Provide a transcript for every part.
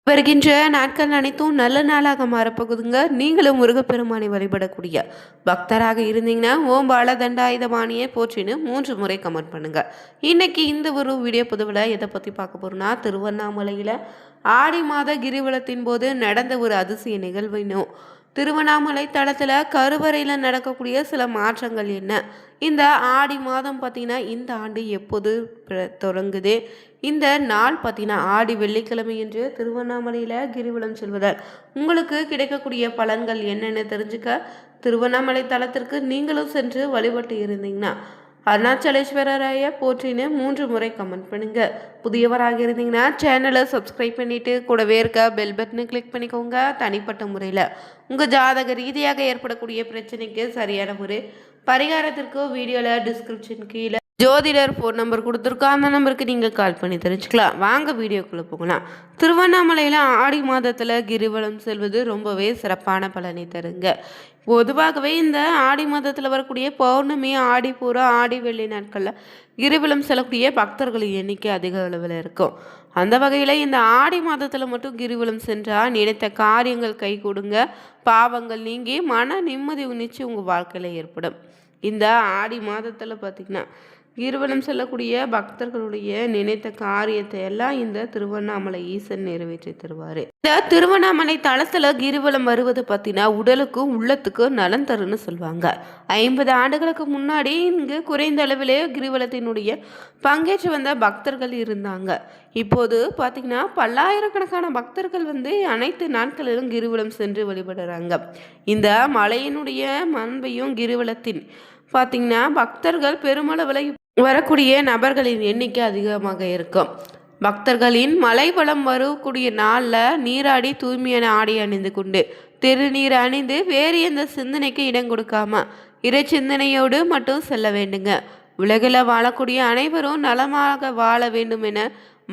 வருகின்ற நாட்கள் அனைத்தும் நல்ல நாளாக மாறப்போகுதுங்க. நீங்களும் முருகப்பெருமானை வழிபடக்கூடிய பக்தராக இருந்தீங்கன்னா ஓம் பால தண்டாயுதபாணியை போற்றின்னு 3 முறை கமெண்ட் பண்ணுங்க. இன்னைக்கு இந்த ஒரு வீடியோ பதிவில் எதை பற்றி பார்க்க போறோம்னா, திருவண்ணாமலையில் ஆடி மாத கிரிவலத்தின் போது நடந்த ஒரு அதிசய நிகழ்வினும் திருவண்ணாமலை தளத்தில் கருவறையில் நடக்கக்கூடிய சில மாற்றங்கள் என்ன, இந்த ஆடி மாதம் பார்த்திங்கன்னா இந்த ஆண்டு எப்போது தொடங்குது, இந்த நாள் பார்த்திங்கன்னா ஆடி வெள்ளிக்கிழமை என்று திருவண்ணாமலையில் கிரிவலம் செல்வதால் உங்களுக்கு கிடைக்கக்கூடிய பலன்கள் என்னென்னு தெரிஞ்சுக்க திருவண்ணாமலை தலத்திற்கு நீங்களும் சென்று வழிபட்டு இருந்தீங்கன்னா அருணாச்சலேஸ்வரராய போற்றின்னு 3 முறை கமெண்ட் பண்ணுங்க. புதியவராக இருந்தீங்கன்னா சேனலை சப்ஸ்கிரைப் பண்ணிட்டு கூடவே இருக்க பெல் பட்டனை கிளிக் பண்ணிக்கோங்க. தனிப்பட்ட முறையில் உங்கள் ஜாதக ரீதியாக ஏற்படக்கூடிய பிரச்சனைக்கு சரியான ஒரு பரிகாரத்திற்கு வீடியோவில் டிஸ்கிரிப்ஷன் கீழே ஜோதிடர் ஃபோன் நம்பர் கொடுத்துருக்கோம். அந்த நம்பருக்கு நீங்கள் கால் பண்ணி தெரிஞ்சுக்கலாம். வாங்க வீடியோக்குள்ளே போகலாம். திருவண்ணாமலையில் ஆடி மாதத்தில் கிரிவலம் செல்வது ரொம்பவே சிறப்பான பலனை தருங்க. பொதுவாகவே இந்த ஆடி மாதத்தில் வரக்கூடிய பௌர்ணமி, ஆடிப்பூர, ஆடி வெள்ளி நாட்களில் கிரிவலம் செல்லக்கூடிய பக்தர்களின் எண்ணிக்கை அதிக அளவில் இருக்கும். அந்த வகையில் இந்த ஆடி மாதத்தில் மட்டும் கிரிவலம் சென்றால் நினைத்த காரியங்கள் கை கொடுங்க, பாவங்கள் நீங்கி மன நிம்மதி உணிச்சு உங்கள் வாழ்க்கையில் ஏற்படும். இந்த ஆடி மாதத்தில் பார்த்திங்கன்னா கிரிவலம் செல்லக்கூடிய பக்தர்களுடைய நினைத்த காரியத்தை எல்லாம் இந்த திருவண்ணாமலை ஈசன் நிறைவேற்றி தருவார். இந்த திருவண்ணாமலை தளத்தில் கிரிவலம் வருவது பார்த்தீங்கன்னா உடலுக்கும் உள்ளத்துக்கும் நலன் தருன்னு சொல்லுவாங்க. 50 ஆண்டுகளுக்கு முன்னாடி இங்கு குறைந்த அளவிலே கிரிவலத்தினுடைய பங்கேற்று வந்த பக்தர்கள் இருந்தாங்க. இப்போது பார்த்திங்கன்னா பல்லாயிரக்கணக்கான பக்தர்கள் அனைத்து நாட்களிலும் கிரிவலம் சென்று வழிபடுறாங்க. இந்த மலையினுடைய மண்பையும் கிரிவலத்தின் பார்த்திங்கன்னா பக்தர்கள் பெருமளவில் வரக்கூடிய நபர்களின் எண்ணிக்கை அதிகமாக இருக்கும். பக்தர்களின் மலைவளம் வரக்கூடிய நாளில் நீராடி தூய்மையான ஆடை அணிந்து கொண்டு திருநீர் அணிந்து வேறு எந்த சிந்தனைக்கு இடம் கொடுக்காம இறை சிந்தனையோடு மட்டும் செல்ல வேண்டுங்க. உலகில் வாழக்கூடிய அனைவரும் நலமாக வாழ வேண்டும் என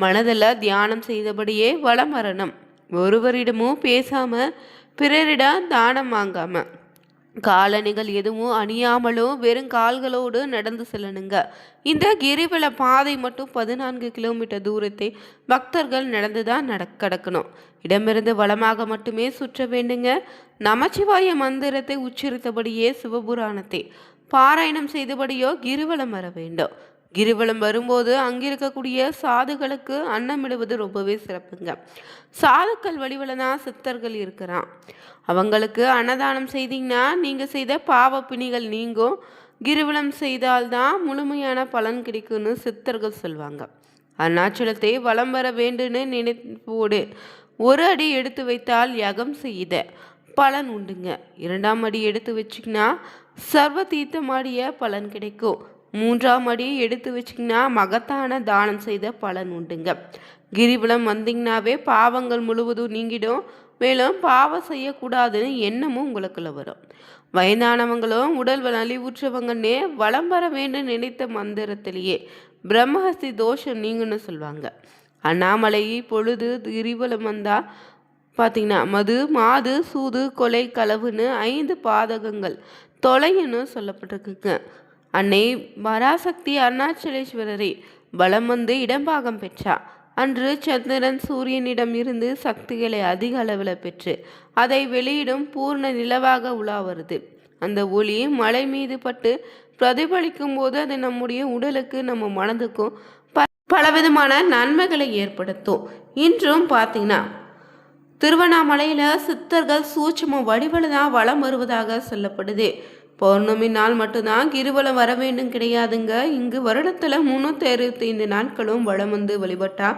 மனதில் தியானம் செய்தபடியே வலம் வரணும். ஒருவரிடமும் பேசாம, பிறரிடம் தானம் வாங்காம, காலணிகள் எதுவும் அணியாமலும் வெறும் கால்களோடு நடந்து செல்லணுங்க. இந்த கிரிவல பாதை மட்டும் 14 கிலோமீட்டர் தூரத்தை பக்தர்கள் நடந்து தான் கடக்கணும். இடமிருந்து வளமாக மட்டுமே சுற்ற வேண்டுங்க. நமச்சிவாய மந்திரத்தை உச்சரித்தபடியே சிவபுராணத்தை பாராயணம் செய்தபடியோ கிரிவலம் வர வேண்டும். கிரிவலம் வரும்போது அங்கிருக்கக்கூடிய சாதுகளுக்கு அன்னமிடுவது ரொம்பவே சிறப்புங்க. சாதுக்கள் வழிவில் தான் சித்தர்கள் இருக்கிறான். அவங்களுக்கு அன்னதானம் செய்தீங்கன்னா நீங்கள் செய்த பாவ பிணிகள் நீங்கும். கிரிவலம் செய்தால்தான் முழுமையான பலன் கிடைக்கும்னு சித்தர்கள் சொல்லுவாங்க. அருணாச்சலத்தை வலம் வர வேண்டுன்னு நினைப்போடு ஒரு அடி எடுத்து வைத்தால் யகம் செய்த பலன் உண்டுங்க. 2ஆம் அடி எடுத்து வச்சிங்கன்னா சர்வ தீர்த்தமாடிய பலன் கிடைக்கும். 3ஆம் அடி எடுத்து வச்சிங்கன்னா மகத்தான தானம் செய்த பலன் உண்டுங்க. கிரிவலம் வந்தீங்கன்னாவே பாவங்கள் முழுவதும் நீங்கிடும். மேலும் பாவம் செய்யக்கூடாதுன்னு எண்ணமும் உங்களுக்குள்ள வரும். வயதானவங்களும் உடல் நலிவுற்றவங்கன்னே வலம் வர வேண்டும் நினைத்த மந்திரத்திலேயே பிரம்மஹஸ்தி தோஷம் நீங்கன்னு சொல்லுவாங்க. அண்ணாமலை பொழுது கிரிவலம் வந்தா பார்த்தீங்கன்னா மது, மாது, சூது, கொலை, களவுன்னு 5 பாதகங்கள் தொலைன்னு சொல்லப்பட்டிருக்குங்க. அன்னை பராசக்தி அருணாச்சலேஸ்வரரை வலம் வந்து இடம்பாகம் பெற்றா. அன்று சந்திரன் சூரியனிடம் இருந்து சக்திகளை அதிக அளவில் பெற்று அதை வெளியிடும் பூர்ண நிலவாக உலா வருது. அந்த ஒளி மலை மீது பட்டு பிரதிபலிக்கும் போது அது நம்முடைய உடலுக்கு, நம்ம மனதுக்கும் பலவிதமான நன்மைகளை ஏற்படுத்தும். இன்றும் பார்த்தீங்கன்னா திருவண்ணாமலையில் சித்தர்கள் சூட்சும வடிவில் தான் வலம் வருவதாக சொல்லப்படுது. பௌர்ணமி நாள் மட்டும்தான் கிரிவலம் வர வேண்டும் கிடையாதுங்க. இங்கு வருடத்தில் 365 நாட்களும் வலம் வந்து வழிபட்டா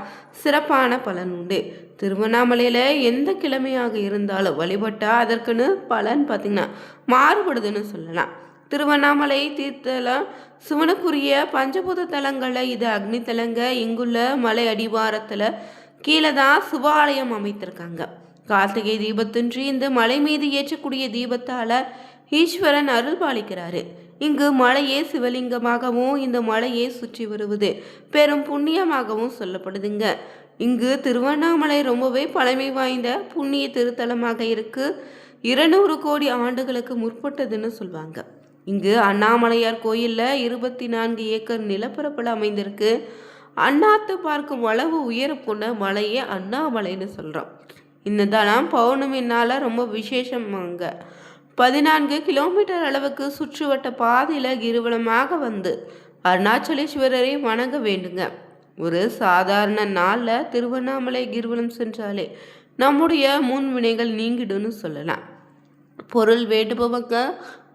சிறப்பான பலன் உண்டு. திருவண்ணாமலையில் எந்த கிழமையாக இருந்தாலும் வழிபட்டா அதற்குன்னு பலன் பார்த்திங்கன்னா மாறுபடுதுன்னு சொல்லலாம். திருவண்ணாமலை தீர்த்தலம் சிவனுக்குரிய பஞ்சபூத தலங்களில் இது அக்னி தலங்க. இங்குள்ள மலை அடிவாரத்தில் கீழே தான் சிவாலயம் அமைத்திருக்காங்க. கார்த்திகை தீபத்தின்றி இந்த மலை மீது ஏற்றக்கூடிய தீபத்தால் ஈஸ்வரன் அருள் பாலிக்கிறாரு. இங்கு மலையே சிவலிங்கமாகவும் இந்த மலையை சுற்றி வருவது பெரும் புண்ணியமாகவும் சொல்லப்படுதுங்க. இங்கு திருவண்ணாமலை ரொம்பவே பழமை வாய்ந்த புண்ணிய திருத்தலமாக இருக்கு. 200 கோடி ஆண்டுகளுக்கு முற்பட்டதுன்னு சொல்லுவாங்க. இங்கு அண்ணாமலையார் கோயிலில் 24 ஏக்கர் நிலப்பரப்பில் அமைந்திருக்கு. அண்ணாத்து பார்க்கும் அளவு உயரம் கொண்ட மலையே அண்ணாமலைன்னு சொல்கிறோம். இந்த தலம் பௌர்ணமி நாளில் ரொம்ப விசேஷமாங்க. 14 கிலோமீட்டர் அளவுக்கு சுற்றுவட்ட பாதையில் கிரிவலமாக வந்து அருணாச்சலேஸ்வரரை வணங்க வேண்டுங்க. ஒரு சாதாரண நாளில் திருவண்ணாமலை கிரிவலம் சென்றாலே நம்முடைய முன்வினைகள் நீங்கிடும்னு சொல்லலாம். பொருள் வேண்டுபவங்க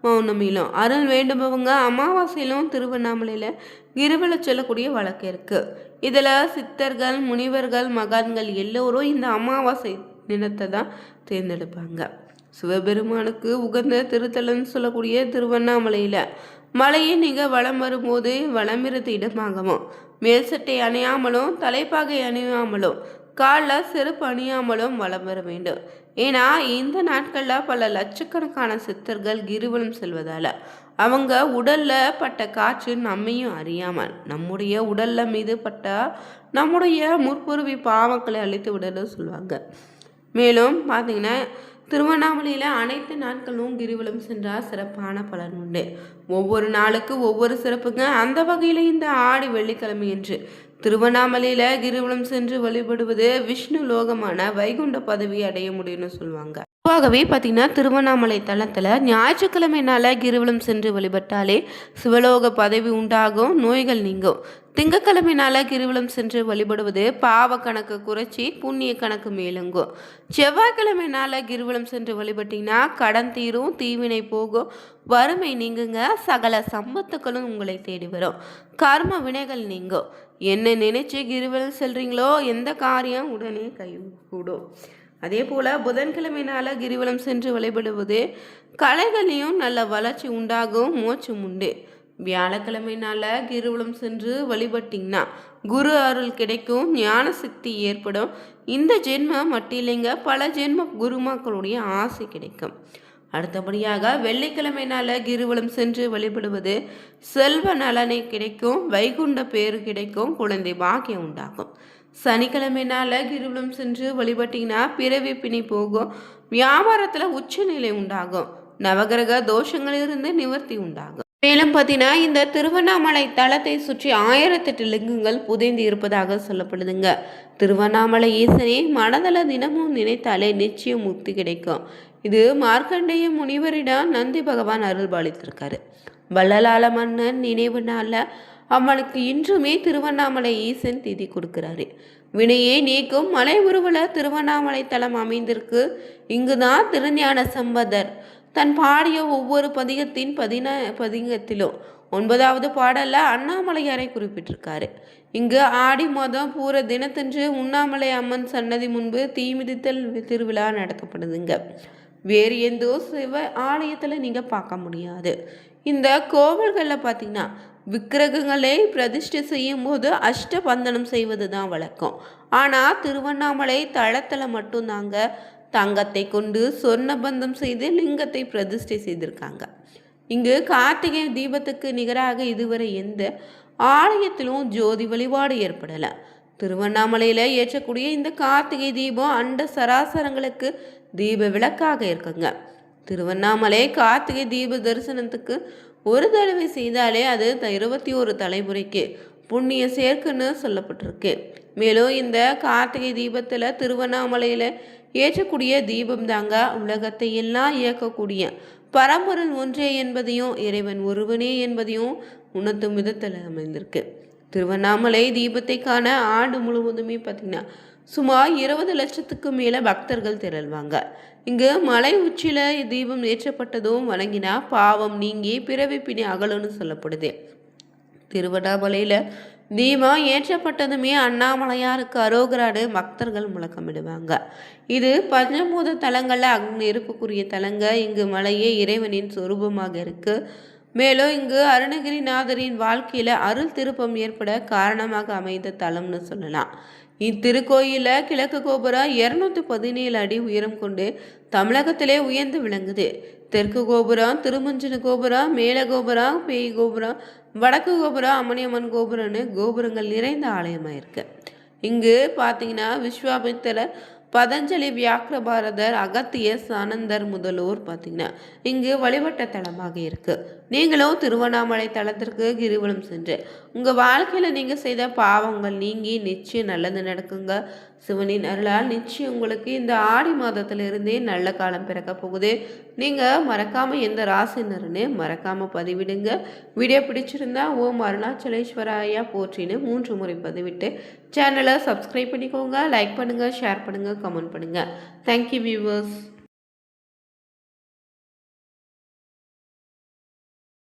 பௌர்ணமியிலும், அருள் வேண்டுபவங்க அமாவாசையிலும் திருவண்ணாமலையில் கிரிவலம் செல்லக்கூடிய வழக்கம் இருக்குது. இதில் சித்தர்கள், முனிவர்கள், மகான்கள் எல்லோரும் இந்த அமாவாசை தினத்தை தான் தேர்ந்தெடுப்பாங்க. சிவபெருமானுக்கு உகந்த திருத்தலன்னு சொல்லக்கூடிய திருவண்ணாமலையில் மலையை நீங்கள் வலம் வரும்போது வளமிருந்த இடமாகவும், மேல் சட்டை அணியாமலும் தலைப்பாகை அணியாமலும் காலில் செருப்பு அணியாமலும் வலம் வர வேண்டும். ஏன்னா இந்த நாட்களில் பல லட்சக்கணக்கான சித்தர்கள் கிரிவலம் செல்வதால் அவங்க உடலில் பட்ட காற்று நம்மையும் அறியாமல் நம்முடைய உடலில் மீது பட்டால் நம்முடைய முற்புருவி பாவங்களை அழித்து விடன்னு சொல்லுவாங்க. மேலும் பார்த்திங்கன்னா திருவண்ணாமலையில் அனைத்து நாட்களும் கிரிவலம் சென்றால் சிறப்பான பலன் உண்டு. ஒவ்வொரு நாளுக்கு ஒவ்வொரு சிறப்புங்க. அந்த வகையில் இந்த ஆடி வெள்ளிக்கிழமை என்று திருவண்ணாமலையில் கிரிவலம் சென்று வழிபடுவது விஷ்ணு லோகமான வைகுண்ட பதவி அடைய முடியும்னு சொல்லுவாங்க. பொதுவாகவே பார்த்தீங்கன்னா திருவண்ணாமலை தலத்தில் ஞாயிற்றுக்கிழமைனால கிரிவலம் சென்று வழிபட்டாலே சிவலோக பதவி உண்டாகும், நோய்கள் நீங்கும். திங்கக்கிழமைனால கிரிவலம் சென்று வழிபடுவது பாவ கணக்கு குறைச்சி புண்ணிய கணக்கு மேலுங்கும். செவ்வாய்க்கிழமைனால கிரிவலம் சென்று வழிபட்டிங்கன்னா கடன் தீரும், தீவினை போகும், வறுமை நீங்குங்க, சகல சம்பத்துக்களும் உங்களை தேடி வரும், கர்ம வினைகள் நீங்கும். என்ன நினைச்சு கிரிவலம் செல்றீங்களோ எந்த காரியம் உடனே கைகூடும். அதே போல் புதன்கிழமைனால கிரிவலம் சென்று வழிபடுவது கலைகளையும் நல்ல வளர்ச்சி உண்டாகும், மோட்சம் உண்டு. வியாழக்கிழமைனால கிரிவலம் சென்று வழிபட்டிங்கன்னா குரு அருள் கிடைக்கும், ஞான சக்தி ஏற்படும். இந்த ஜென்மம் மட்டும் இல்லைங்க, பல ஜென்ம குருமாக்களுடைய ஆசை கிடைக்கும். அடுத்தபடியாக வெள்ளிக்கிழமைனால கிரிவலம் சென்று வழிபடுவது செல்வ நலனை கிடைக்கும், வைகுண்ட பேரு கிடைக்கும், குழந்தை பாக்கியம் உண்டாகும். சனிக்கிழமைனால கிரிவலம் சென்று வழிபட்டிங்கன்னா பிறவி பிணி போகும், வியாபாரத்தில் உச்சநிலை உண்டாகும், நவகிரக தோஷங்களிலிருந்து நிவர்த்தி உண்டாகும். மேலும் பார்த்தீங்கன்னா இந்த திருவண்ணாமலை தலத்தை சுற்றி 1008 லிங்கங்கள் புதைந்து இருப்பதாக சொல்லப்படுதுங்க. திருவண்ணாமலை ஈசனே மனதள தினமும் நினைத்தாலே நிச்சயம் முக்தி கிடைக்கும். இது மார்க்கண்டேய முனிவரிடம் நந்தி பகவான் அருள்பாலித்திருக்காரு. வள்ளலால மன்னன் நினைவு நாளில் அவனுக்கு இன்றுமே திருவண்ணாமலை ஈசன் திதி கொடுக்கிறாரு. வினையை நீக்கும் மலை உருவல திருவண்ணாமலை தலம் அமைந்திருக்கு. இங்குதான் திருஞான சம்பந்தர் தன் பாடிய ஒவ்வொரு பதிகத்தின் பதிகத்திலும் 9வது பாடல்ல அண்ணாமலையாரை குறிப்பிட்டிருக்காரு. இங்கு ஆடி மாதம் பூர தினத்தன்று உண்ணாமலை அம்மன் சன்னதி முன்பு தீமிதித்தல் திருவிழா நடத்தப்படுதுங்க. வேறு எந்த சிவ ஆலயத்தில் நீங்கள் பார்க்க முடியாது. இந்த கோவில்களில் பார்த்தீங்கன்னா விக்கிரகங்களை பிரதிஷ்டை செய்யும் போது அஷ்டபந்தனம் செய்வது தான் வழக்கம். ஆனால் திருவண்ணாமலை தளத்தில் மட்டும்தாங்க தங்கத்தை கொண்டு சொர்ணபந்தம் செய்து லிங்கத்தை பிரதிஷ்டை செய்திருக்காங்க. இங்கு கார்த்திகை தீபத்துக்கு நிகராக இதுவரை எந்த ஆலயத்திலும் ஜோதி வழிபாடு ஏற்படலை. திருவண்ணாமலையில் ஏற்றக்கூடிய இந்த கார்த்திகை தீபம் அண்ட சராசரங்களுக்கு தீப விளக்காக இருக்குங்க. திருவண்ணாமலை கார்த்திகை தீப தரிசனத்துக்கு ஒரு தடவை செய்தாலே அது 21 தலைமுறைக்கு புண்ணிய சேர்க்குன்னு சொல்லப்பட்டிருக்கு. மேலும் இந்த கார்த்திகை தீபத்தில் திருவண்ணாமலையில் ஏற்றக்கூடிய தீபம் தாங்க உலகத்தை எல்லாம் இயக்கக்கூடிய பரம்பொருள் ஒன்றே என்பதையும் இறைவன் ஒருவனே என்பதையும் உணர்த்தும் விதத்தில் அமைந்திருக்கு. திருவண்ணாமலை தீபத்தை காண ஆண்டு முழுவதுமே பார்த்திங்கன்னா சுமார் 20 லட்சத்துக்கு மேலே பக்தர்கள் திரள்வாங்க. இங்கு மலை உச்சியில் தீபம் ஏற்றப்பட்டதும் வணங்கினா பாவம் நீங்கி பிறவி பிணி அகலும்னு சொல்லப்படுது. திருவண்ணாமலையில் தீபம் ஏற்றப்பட்டதுமே அண்ணாமலையாருக்கு அரோகராடு பக்தர்கள் முழக்கமிடுவாங்க. இது பஞ்சபூத தலங்களில் நெருப்புக்குரிய தலங்க. இங்கு மலையே இறைவனின் சொரூபமாக இருக்கு. மேலும் இங்கு அருணகிரிநாதரின் வாழ்க்கையில் அருள் திருப்பம் ஏற்பட காரணமாக அமைந்த தலம்னு சொல்லலாம். இத்திருக்கோயிலில் கிழக்கு கோபுரம் 217 அடி உயரம் கொண்டு தமிழகத்திலே உயர்ந்து விளங்குது. தெற்கு கோபுரம் திருமஞ்சன கோபுரம், மேல கோபுரம் பேய் கோபுரம், வடக்கு கோபுரம் அம்மணியம்மன் கோபுரம்னு கோபுரங்கள் நிறைந்த ஆலயமாக இருக்கு. இங்கு பார்த்தீங்கன்னா விஸ்வாமித்திரர் பதஞ்சலி, வியாக்கிரபாரதர், அகத்திய, சானந்தர் முதலோர் பார்த்தீங்கன்னா இங்கு வழிபட்ட தலமாக இருக்கு. நீங்களும் திருவண்ணாமலை தலத்திற்கு கிரிவலம் சென்று உங்கள் வாழ்க்கையில் நீங்கள் செய்த பாவங்கள் நீங்கி நிச்சயம் நல்லது நடக்குங்க. சிவனின் அருளால் நிச்சயம் உங்களுக்கு இந்த ஆடி மாதத்திலிருந்தே நல்ல காலம் பிறக்க போகுது. நீங்கள் மறக்காமல் எந்த ராசினர்னு மறக்காமல் பதிவிடுங்க. வீடியோ பிடிச்சிருந்தா ஓம் அருணாச்சலேஸ்வராயா போற்றின்னு 3 முறை பதிவிட்டு சேனலை சப்ஸ்கிரைப் பண்ணிக்கோங்க. லைக் பண்ணுங்கள், ஷேர் பண்ணுங்கள், கமெண்ட் பண்ணுங்கள். Thank you viewers.